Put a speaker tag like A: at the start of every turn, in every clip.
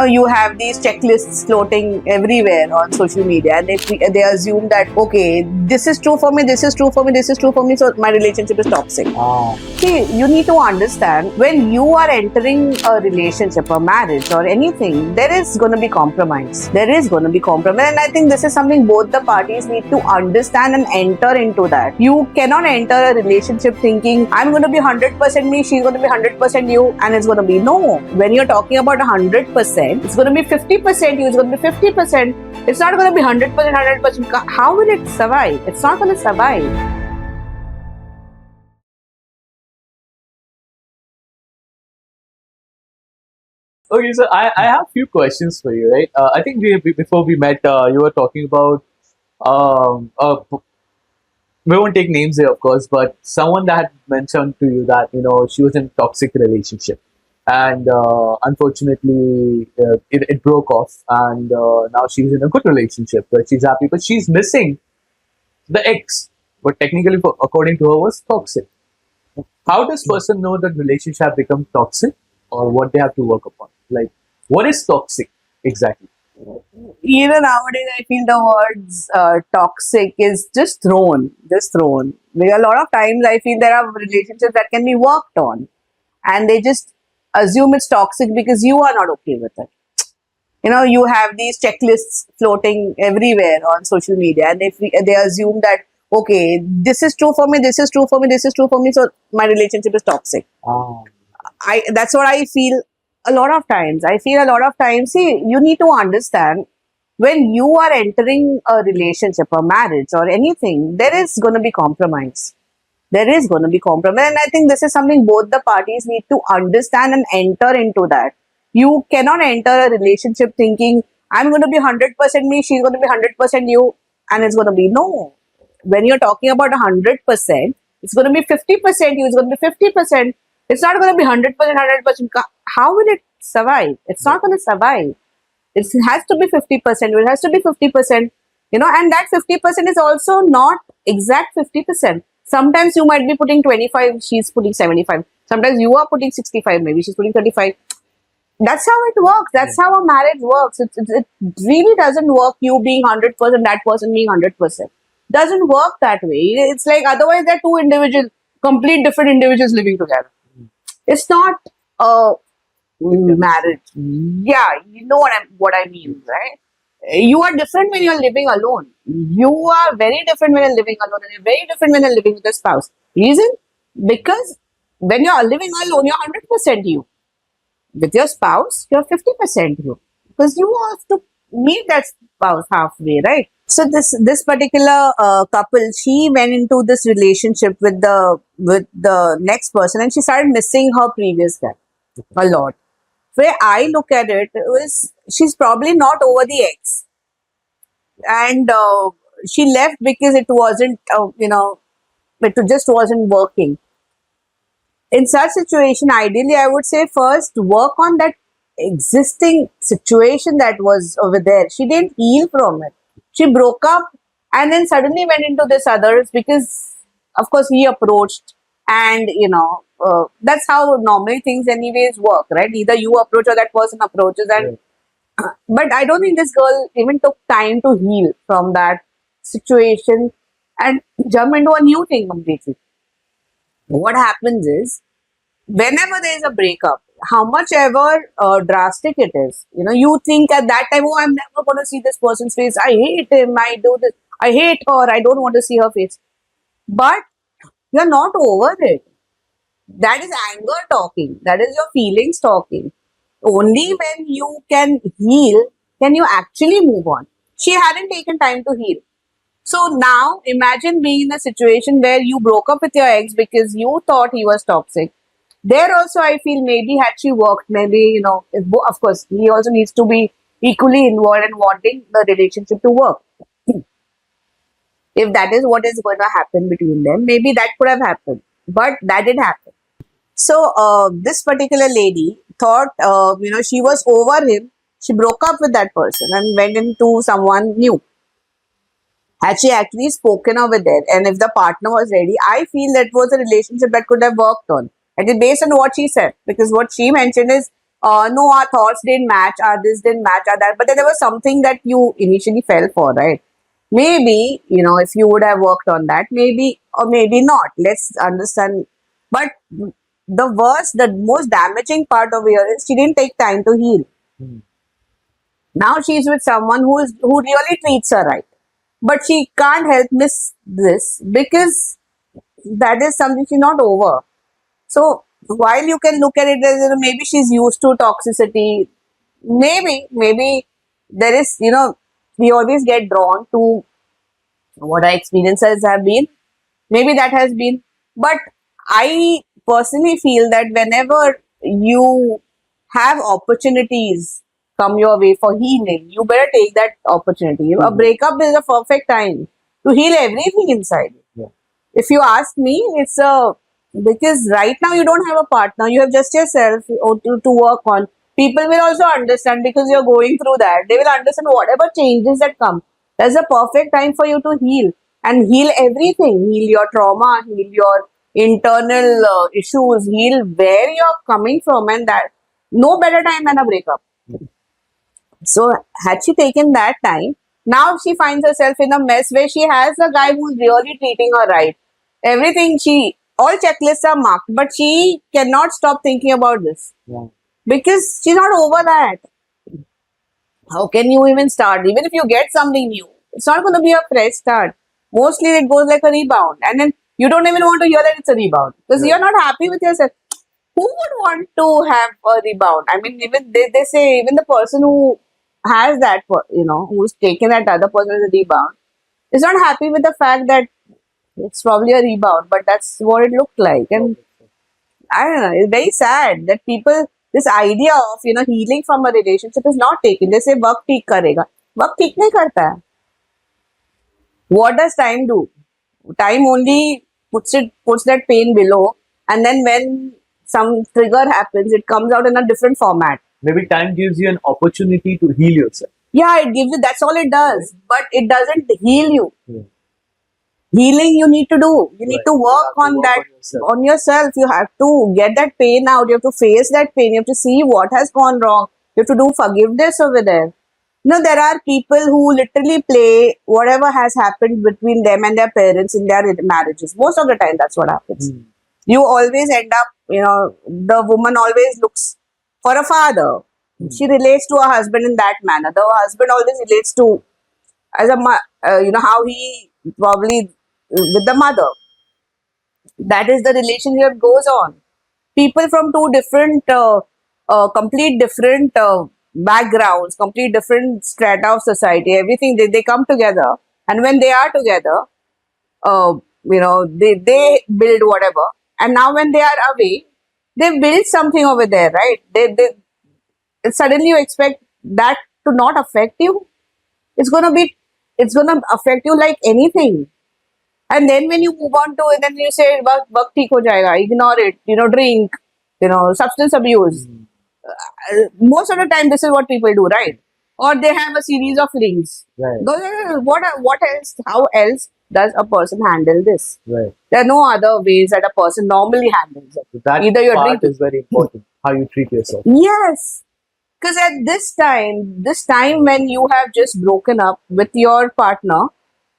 A: You have these checklists floating everywhere on social media, and they assume that okay, this is true for me, this is true for me, this is true for me, so my relationship is toxic. See, you need to understand, when you are entering a relationship, a marriage, or anything, there is going to be compromise. There is going to be compromise, and I think this is something both the parties need to understand and enter into that. You cannot enter a relationship thinking I'm going to be 100% me, she's going to be 100% you, and it's going to be no. When you're talking about 100%, it's going to be 50% you, it's going to be 50%. It's not going to be 100%, 100%. How will it survive? It's not going to survive.
B: Okay, so I have a few questions for you, right? I think before we met, you were talking about um, uh, we won't take names here, of course, but someone that mentioned to you that she was in a toxic relationship, and unfortunately, it broke off, and now she's in a good relationship where she's happy, but she's missing the ex, but technically, according to her, was toxic. How does person know that relationship have become toxic, or what they have to work upon? Like, what is toxic exactly?
A: Nowadays I feel the words toxic is just thrown. Because a lot of times I feel there are relationships that can be worked on, and they just assume it's toxic because you are not okay with it. You have these checklists floating everywhere on social media, and they assume that okay, this is true for me, this is true for me, this is true for me, so my relationship is toxic. That's what I feel a lot of times. I feel a lot of times. See, you need to understand, when you are entering a relationship, a marriage, or anything, there is going to be compromise. There is going to be compromise, and I think this is something both the parties need to understand and enter into that. You cannot enter a relationship thinking I'm going to be 100% me, she's going to be 100% you, and it's going to be no. When you're talking about 100%, it's going to be 50% you, it's going to be 50%. It's not going to be 100%, 100%. How will it survive? It's not going to survive. It has to be 50%. It has to be 50%. And that 50% is also not exact 50%. Sometimes you might be putting 25, she's putting 75. Sometimes you are putting 65, maybe she's putting 35. That's how it works. That's how a marriage works. It really doesn't work you being 100%, that person being 100%. Doesn't work that way. It's like, otherwise they're two individuals, complete different individuals living together. It's not a marriage. Yeah, you know what I mean, right? You are different when you're living alone. You are very different when you're living alone, and you're very different when you're living with a spouse. Reason? Because when you're living alone, you're 100% you. With your spouse, you're 50% you. Because you have to meet that spouse halfway, right? So this particular couple, she went into this relationship with the next person, and she started missing her previous guy a lot. Where I look at it was, she's probably not over the ex, and she left because it wasn't, it just wasn't working. In such situation, ideally, I would say first work on that existing situation that was over there. She didn't heal from it. She broke up and then suddenly went into this others because, of course, he approached, and that's how normally things anyways work, right? Either you approach or that person approaches, and but I don't think this girl even took time to heal from that situation and jump into a new thing completely. What happens is, whenever there is a breakup, how much ever drastic it is, you think at that time, oh, I'm never going to see this person's face. I hate him. I do this. I hate her. I don't want to see her face. But you're not over it. That is anger talking. That is your feelings talking. Only when you can heal can you actually move on. She hadn't taken time to heal. So now imagine being in a situation where you broke up with your ex because you thought he was toxic. There also, I feel maybe had she worked, maybe, of course, he also needs to be equally involved in wanting the relationship to work. If that is what is going to happen between them, maybe that could have happened. But that didn't happen. So this particular lady thought, she was over him. She broke up with that person and went into someone new. Had she actually spoken over there, and if the partner was ready, I feel that was a relationship that could have worked on. And it's based on what she said, because what she mentioned is, no, our thoughts didn't match, our this didn't match, our that, but then there was something that you initially fell for, right? Maybe, if you would have worked on that, maybe, or maybe not. Let's understand. But the most damaging part of here is she didn't take time to heal.
B: Hmm.
A: Now she's with someone who really treats her right. But she can't help miss this because that is something she's not over. So while you can look at it as maybe she's used to toxicity, maybe there is, we always get drawn to what our experiences have been. Maybe that has been. But I personally feel that whenever you have opportunities come your way for healing, you better take that opportunity. A breakup is a perfect time to heal everything inside.
B: Yeah.
A: If you ask me, it's because right now you don't have a partner, you have just yourself to work on. People will also understand because you're going through that. They will understand whatever changes that come. That's a perfect time for you to heal and heal everything. Heal your trauma, heal your internal issues, heal where you're coming from, and that no better time than a breakup. So had she taken that time, now she finds herself in a mess where she has a guy who's really treating her right. Everything all checklists are marked, but she cannot stop thinking about this
B: Yeah.
A: because she's not over that. How can you even start? Even if you get something new, it's not going to be a fresh start. Mostly it goes like a rebound, and then you don't even want to hear that it's a rebound because you're not happy with yourself. Who would want to have a rebound? I mean, even they say even the person who has that, who's taken that other person as a rebound, is not happy with the fact that it's probably a rebound, but that's what it looked like. And I don't know, it's very sad that people, this idea of, healing from a relationship is not taken. They say, वक्त ठीक करेगा. वक्त ठीक नहीं करता है. What does time do? Time only puts that pain below, and then when some trigger happens, it comes out in a different format.
B: Maybe time gives you an opportunity to heal yourself.
A: Yeah, it gives you, that's all it does, but it doesn't heal you.
B: Yeah.
A: Healing you need to do. You need
B: Right.
A: to work
B: You have to
A: on
B: work
A: that,
B: on yourself.
A: on yourself. You have to get that pain out. You have to face that pain. You have to see what has gone wrong. You have to do forgiveness over there. There are people who literally play whatever has happened between them and their parents in their marriages. Most of the time, that's what happens. You always end up, the woman always looks for a father. She relates to her husband in that manner. The husband always relates to, as how he probably with the mother. That is the relationship goes on. People from two different, complete different backgrounds, complete different strata of society, everything, they come together. And when they are together, they build whatever. And now when they are away, they build something over there, right? Suddenly you expect that to not affect you. It's gonna affect you like anything. And then when you move on to it, then you say, "Waqt theek ho jayega," ignore it, drink, substance abuse. Most of the time, this is what people do, right? Or they have a series of rings.
B: Right.
A: What else? How else does a person handle this?
B: Right.
A: There are no other ways that a person normally handles it.
B: So that
A: Either you're
B: part
A: drinking.
B: is very important. How you treat yourself.
A: Yes. Because at this time when you have just broken up with your partner,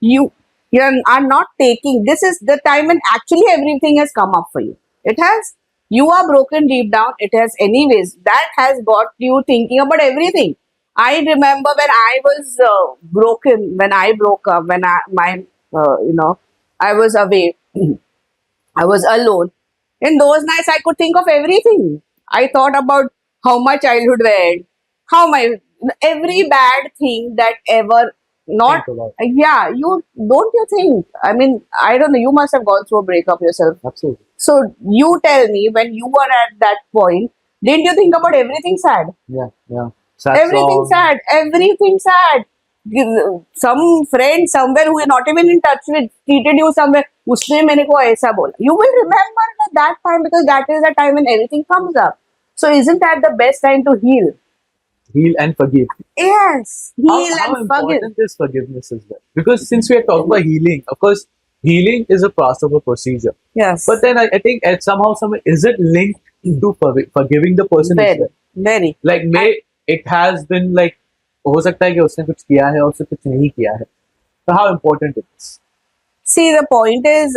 A: you are not taking, this is the time when actually everything has come up for you. It has. You are broken deep down. It has anyways. That has got you thinking about everything. I remember when I was broken, when I broke up, when I was away, I was alone. In those nights, I could think of everything. I thought about how my childhood went, every bad thing that ever not.
B: Think about
A: Yeah, you think? I mean, I don't know. You must have gone through a breakup yourself.
B: Absolutely.
A: So you tell me, when you were at that point, didn't you think about everything sad?
B: Yeah. Yeah. Sad
A: Everything
B: song.
A: sad. Everything sad. Some friend somewhere who you're not even in touch with treated you somewhere. उसने मेरे को ऐसा बोला. You will remember at that time because that is the time when everything comes up. So isn't that the best time to heal?
B: Heal and forgive.
A: Yes, heal
B: How
A: and forgive.
B: important is forgiveness as well? Because since we are talking about healing, of course, healing is a part of a procedure.
A: Yes.
B: But then I think somehow, is it linked to forgiving the person as
A: Very,
B: well?
A: very.
B: Like may it has been like हो सकता है कि उसने कुछ किया है और उसने कुछ नहीं किया है. So how important it is?
A: See, the point is,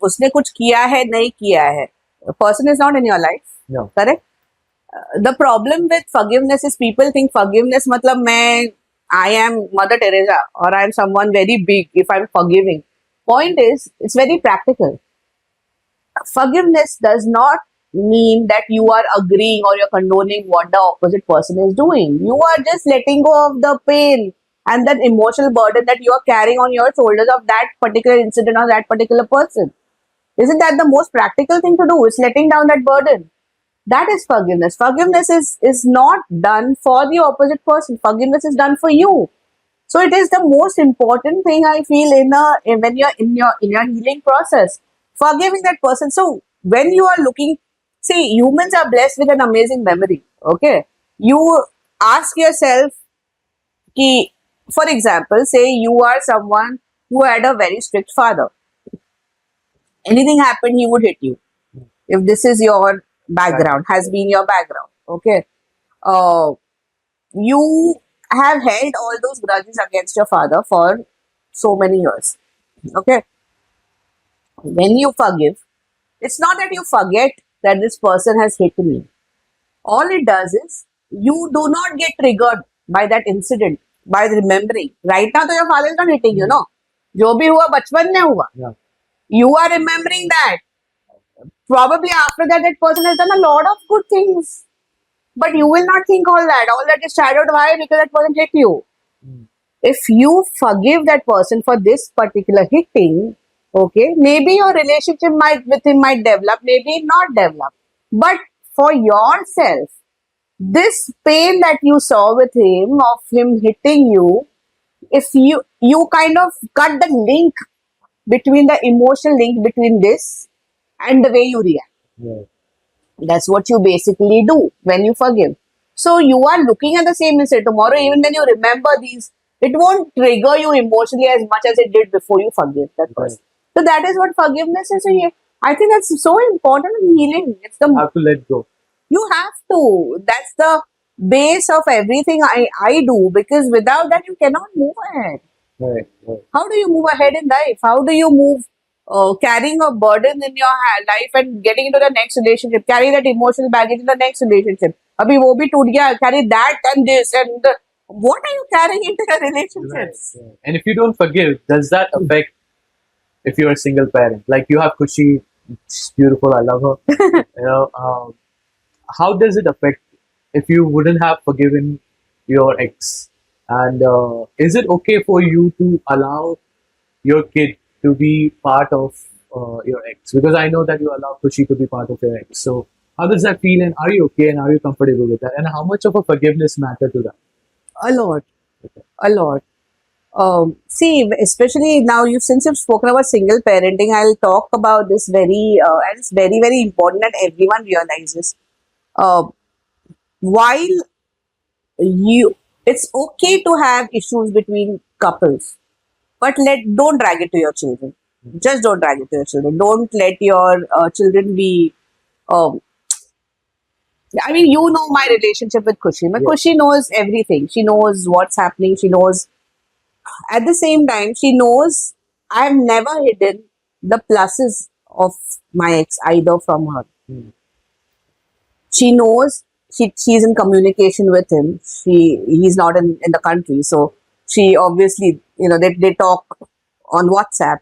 A: उसने कुछ किया है नहीं किया है. A person is not in your life.
B: No.
A: Correct? The problem with forgiveness is people think forgiveness मतलब मैं I am Mother Teresa or I am someone very big if I'm forgiving. Point is, it's very practical. Forgiveness does not mean that you are agreeing or you're condoning what the opposite person is doing. You are just letting go of the pain and that emotional burden that you are carrying on your shoulders of that particular incident or that particular person. Isn't that the most practical thing to do? Is letting down that burden. That is forgiveness. Forgiveness is not done for the opposite person. Forgiveness is done for you. So it is the most important thing I feel when you're in your healing process. Forgiving that person. So when you are looking, see, humans are blessed with an amazing memory. Okay. You ask yourself ki, for example, say you are someone who had a very strict father. Anything happened, he would hit you. If this is your background, has been your background. Okay. You have held all those grudges against your father for so many years. Okay. When you forgive, it's not that you forget that this person has hit me. All it does is you do not get triggered by that incident, by remembering. Right now, your father is not hitting you, no. जो भी हुआ बचपन में हुआ.
B: Yeah.
A: You are remembering that. Probably after that, that person has done a lot of good things. But you will not think all that. All that is shadowed. Why? Because that person hit you. If you forgive that person for this particular hitting, okay, maybe your relationship with him might develop, maybe not develop. But for yourself, this pain that you saw with him of him hitting you, if you kind of cut the link between the emotional link between this and the way you react.
B: Yeah.
A: That's what you basically do when you forgive. So you are looking at the same incident tomorrow, even when you remember these, it won't trigger you emotionally as much as it did before you forgive that person. So that is what forgiveness is. So I think that's so important in healing. It's the
B: You have to let go.
A: you have to. That's the base of everything I do, because without that you cannot move ahead.
B: Right.
A: How do you move ahead in life? How do you move carrying a burden in your life and getting into the next relationship? Carry that emotional baggage in the next relationship. Abhi wo bhi toot gaya. Carry that and this and what are you carrying into your relationships?
B: Right. And if you don't forgive, does that affect if you're a single parent? Like you have Kushi, she's beautiful, I love her. How does it affect if you wouldn't have forgiven your ex? And is it okay for you to allow your kid to be part of your ex? Because I know that you allow Kushi to be part of your ex. So how does that feel, and are you okay, and are you comfortable with that? And how much of a forgiveness matter to that?
A: A lot. A lot. See, especially now, since you've spoken about single parenting, I'll talk about this and it's very, very important that everyone realizes. While it's okay to have issues between couples, but don't drag it to your children. Just don't drag it to your children. Don't let your children be. I mean, you know my relationship with Kushi. Kushi knows everything. She knows what's happening. She knows. At the same time, she knows I've never hidden the pluses of my ex either from her. She knows she's in communication with him. He's not in the country, so she obviously, they talk on WhatsApp.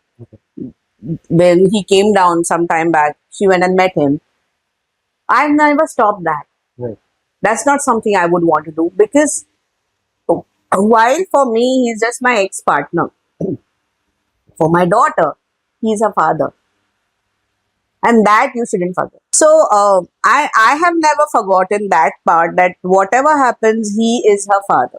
A: When he came down some time back, she went and met him. I've never stopped that.
B: Right.
A: That's not something I would want to do, because while for me, he's just my ex-partner. For my daughter, he's her father. And that you shouldn't forget. So, I have never forgotten that part, that whatever happens, he is her father.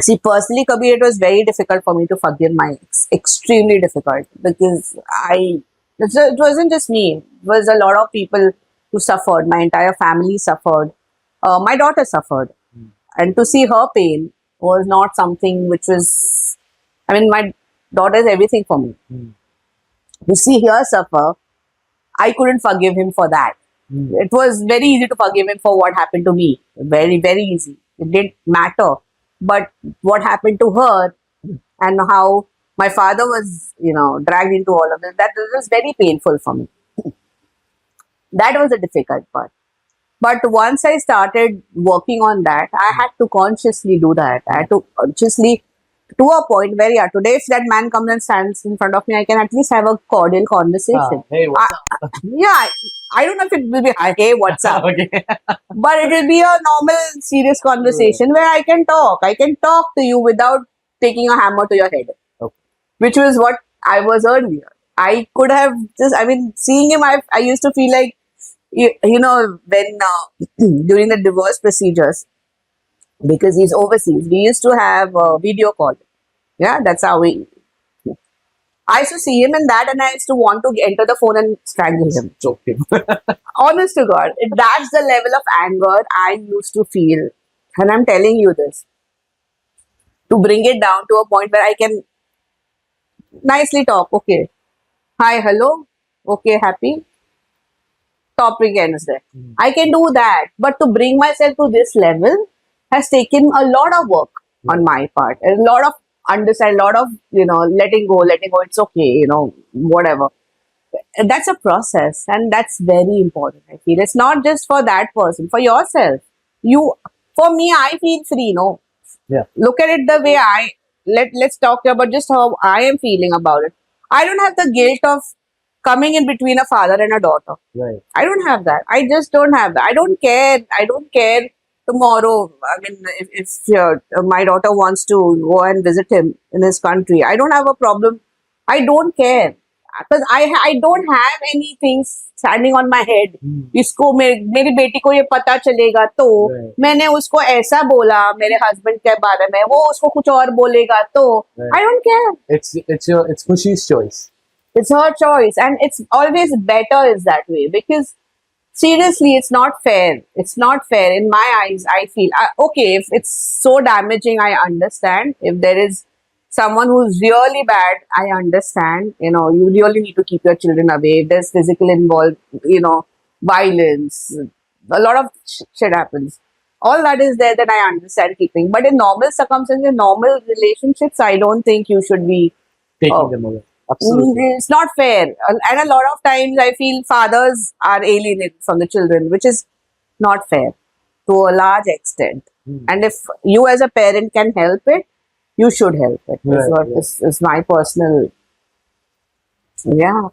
A: See, personally, Kabir, it was very difficult for me to forgive my ex. Extremely difficult, because it wasn't just me. It was a lot of people who suffered. My entire family suffered. My daughter suffered. And to see her pain was not something which was, I mean, my daughter is everything for me. To see her suffer, I couldn't forgive him for that. It was very easy to forgive him for what happened to me. Very, very easy. It didn't matter. But what happened to her and how my father was, dragged into all of this, that was very painful for me. That was a difficult part. But once I started working on that, I had to consciously do that. I had to consciously, to a point where, yeah, today if that man comes and stands in front of me, I can at least have a cordial conversation.
B: Hey, what's up?
A: Yeah, I don't know if it will be, hey, what's up?
B: Okay.
A: But it will be a normal, serious conversation where I can talk. I can talk to you without taking a hammer to your head,
B: Okay.
A: which was what I was earlier. I could have just, seeing him, I used to feel like, when during the divorce procedures, because he's overseas, we used to have a video call. Yeah, that's how I used to see him in that, and I used to want to enter the phone and strangle him.
B: Joking.
A: Honest to God, that's the level of anger I used to feel. And I'm telling you this to bring it down to a point where I can nicely talk. Okay. Hi, hello. Okay, happy. Topic ends there. I can do that. But to bring myself to this level has taken a lot of work on my part. A lot of understand, a lot of, letting go. It's okay, whatever. That's a process, and that's very important. I feel it's not just for that person, for yourself. For me, I feel free. No,
B: Yeah.
A: look at it the way let's talk about just how I am feeling about it. I don't have the guilt of coming in between a father and a daughter.
B: Right.
A: I don't have that. I just don't have that. I don't care. I don't care tomorrow. I mean, if my daughter wants to go and visit him in his country, I don't have a problem. I don't care because I don't have anything standing on my head. इसको मेरी बेटी को ये पता चलेगा तो
B: Right.
A: मैंने उसको ऐसा बोला मेरे हस्बैंड के बारे में, वो उसको कुछ और बोलेगा तो
B: Right.
A: I don't care.
B: It's Khushi's choice.
A: It's her choice, and it's always better is that way because seriously, it's not fair. It's not fair in my eyes. I feel okay if it's so damaging. I understand if there is someone who's really bad. I understand. You really need to keep your children away. If there's physical involved, violence, a lot of shit happens. All that is there that I understand keeping. But in normal circumstances, in normal relationships, I don't think you should be
B: Taking them away. Absolutely.
A: it's not fair. And a lot of times I feel fathers are alienated from the children, which is not fair to a large extent. And if you as a parent can help it, you should help it.
B: Right,
A: Is my personal, yeah.